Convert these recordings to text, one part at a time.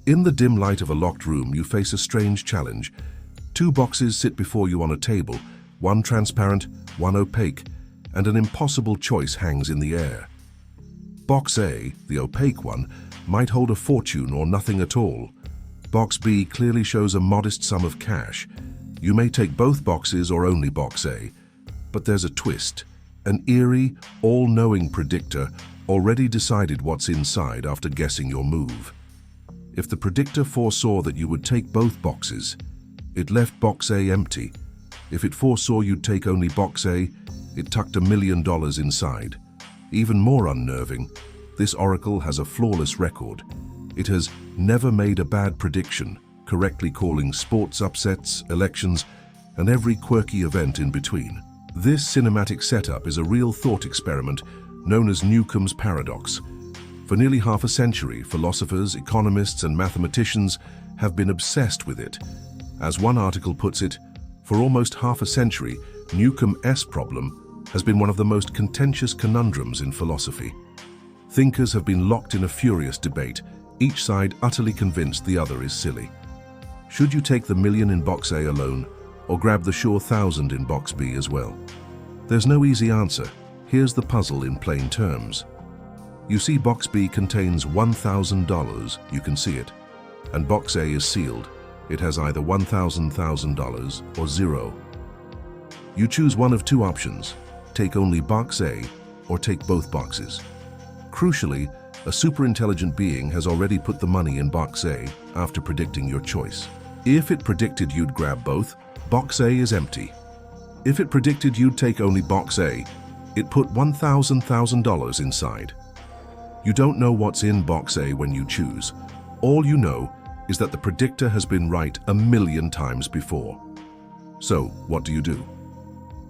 In the dim light of a locked room, you face a strange challenge. Two boxes sit before you on a table, one transparent, one opaque, and an impossible choice hangs in the air. Box A, the opaque one, might hold a fortune or nothing at all. Box B clearly shows a modest sum of cash. You may take both boxes or only box A, but there's a twist. An eerie, all-knowing predictor already decided what's inside after guessing your move. If the predictor foresaw that you would take both boxes, it left box A empty. If it foresaw you'd take only box A, it tucked $1 million inside. Even more unnerving, this oracle has a flawless record. It has never made a bad prediction, correctly calling sports upsets, elections, and every quirky event in between. This cinematic setup is a real thought experiment known as Newcomb's paradox. For nearly half a century, philosophers, economists, and mathematicians have been obsessed with it. As one article puts it, for almost half a century, Newcomb's problem has been one of the most contentious conundrums in philosophy. Thinkers have been locked in a furious debate, each side utterly convinced the other is silly. Should you take the million in box A alone, or grab the sure 1,000 in box B as well? There's no easy answer. Here's the puzzle in plain terms. You see box B contains $1,000, you can see it, and box A is sealed. It has either $1,000 or zero. You choose one of two options, take only box A or take both boxes. Crucially, a super-intelligent being has already put the money in box A after predicting your choice. If it predicted you'd grab both, box A is empty. If it predicted you'd take only box A, it put $1,000 inside. You don't know what's in box A when you choose. All you know is that the predictor has been right 1,000,000 times before. So, what do you do?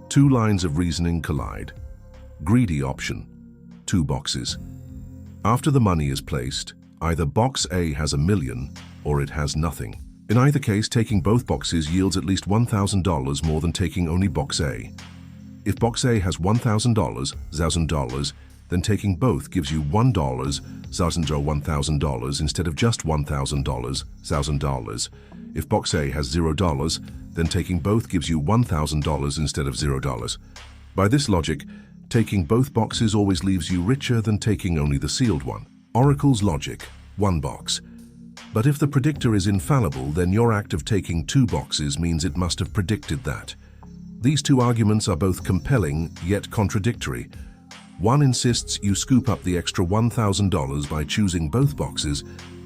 Two lines of reasoning collide. Greedy option, 2 boxes. After the money is placed, either box A has $1 million or it has nothing. In either case, taking both boxes yields at least $1,000 more than taking only box A. If box A has $1,000, then taking both gives you $1,000 instead of just $1,000. If box A has $0, then taking both gives you $1,000 instead of $0. By this logic, taking both boxes always leaves you richer than taking only the sealed one. Oracle's logic, 1 box. But if the predictor is infallible, then your act of taking 2 boxes means it must have predicted that. These two arguments are both compelling, yet contradictory. One insists you scoop up the extra $1,000 by choosing both boxes.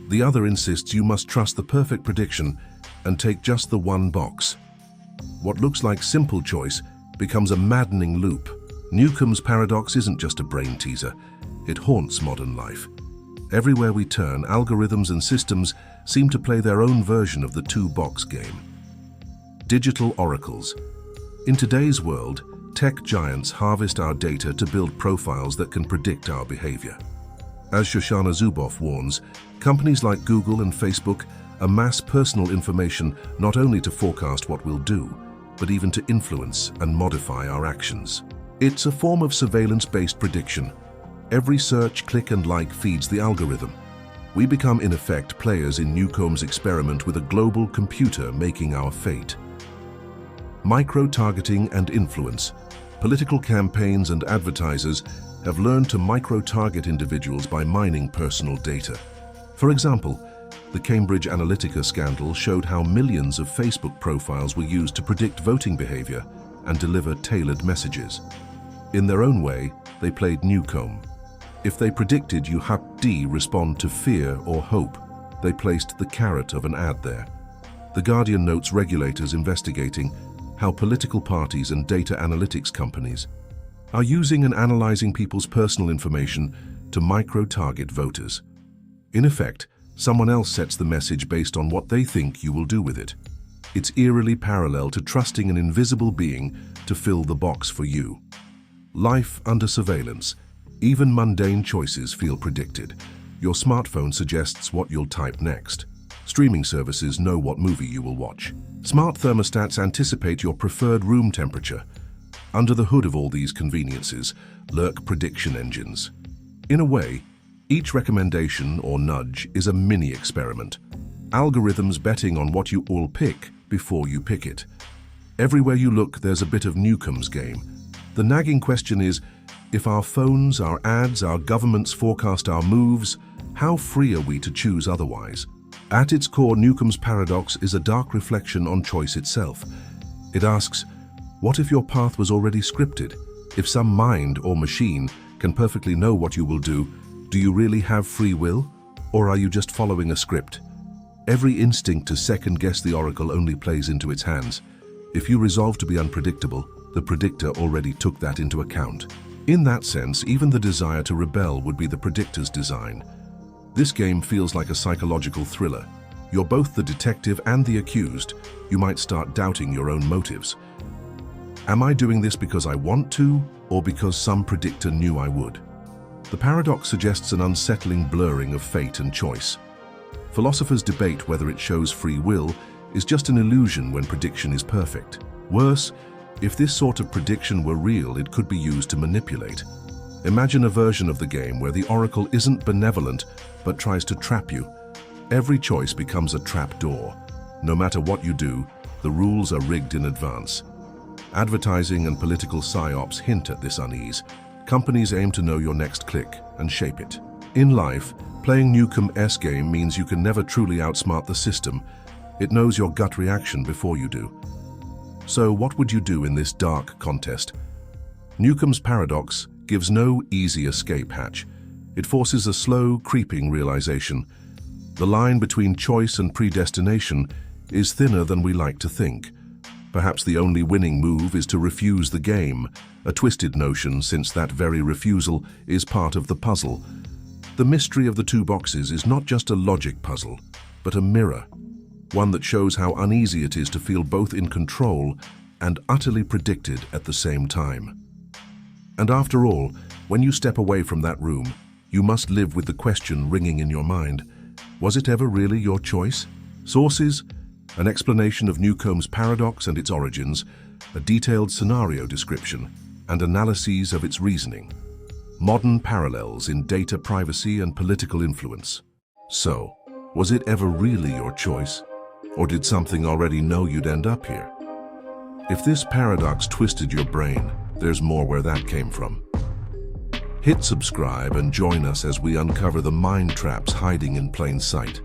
The other insists you must trust the perfect prediction and take just the 1 box. What looks like simple choice becomes a maddening loop. Newcomb's paradox isn't just a brain teaser. It haunts modern life. Everywhere we turn, algorithms and systems seem to play their own version of the 2-box game. Digital oracles. In today's world, tech giants harvest our data to build profiles that can predict our behavior. As Shoshana Zuboff warns, companies like Google and Facebook amass personal information not only to forecast what we'll do, but even to influence and modify our actions. It's a form of surveillance-based prediction. Every search, click, and like feeds the algorithm. We become, in effect, players in Newcomb's experiment with a global computer making our fate. Micro-targeting and influence. Political campaigns and advertisers have learned to micro-target individuals by mining personal data. For example, the Cambridge Analytica scandal showed how millions of Facebook profiles were used to predict voting behavior and deliver tailored messages. In their own way, they played Newcomb. If they predicted you had respond to fear or hope, they placed the carrot of an ad there. The Guardian notes regulators investigating how political parties and data analytics companies are using and analyzing people's personal information to micro-target voters. In effect, someone else sets the message based on what they think you will do with it. It's eerily parallel to trusting an invisible being to fill the box for you. Life under surveillance. Even mundane choices feel predicted. Your smartphone suggests what you'll type next. Streaming services know what movie you will watch. Smart thermostats anticipate your preferred room temperature. Under the hood of all these conveniences lurk prediction engines. In a way, each recommendation or nudge is a mini-experiment. Algorithms betting on what you all pick before you pick it. Everywhere you look, there's a bit of Newcomb's game. The nagging question is, if our phones, our ads, our governments forecast our moves, how free are we to choose otherwise? At its core, Newcomb's paradox is a dark reflection on choice itself. It asks, what if your path was already scripted? If some mind or machine can perfectly know what you will do you really have free will? Or are you just following a script? Every instinct to second-guess the oracle only plays into its hands. If you resolve to be unpredictable, the predictor already took that into account. In that sense, even the desire to rebel would be the predictor's design. This game feels like a psychological thriller. You're both the detective and the accused. You might start doubting your own motives. Am I doing this because I want to, or because some predictor knew I would? The paradox suggests an unsettling blurring of fate and choice. Philosophers debate whether it shows free will is just an illusion when prediction is perfect. Worse, if this sort of prediction were real, it could be used to manipulate. Imagine a version of the game where the oracle isn't benevolent but tries to trap you. Every choice becomes a trap door. No matter what you do, the rules are rigged in advance. Advertising and political psyops hint at this unease. Companies aim to know your next click and shape it. In life, playing Newcomb's game means you can never truly outsmart the system. It knows your gut reaction before you do. So what would you do in this dark contest? Newcomb's paradox gives no easy escape hatch. It forces a slow, creeping realization. The line between choice and predestination is thinner than we like to think. Perhaps the only winning move is to refuse the game, a twisted notion since that very refusal is part of the puzzle. The mystery of the two boxes is not just a logic puzzle, but a mirror, one that shows how uneasy it is to feel both in control and utterly predicted at the same time. And after all, when you step away from that room, you must live with the question ringing in your mind, was it ever really your choice? Sources: an explanation of Newcomb's paradox and its origins, a detailed scenario description, and analyses of its reasoning. Modern parallels in data privacy and political influence. So, was it ever really your choice? Or did something already know you'd end up here? If this paradox twisted your brain, there's more where that came from. Hit subscribe and join us as we uncover the mind traps hiding in plain sight.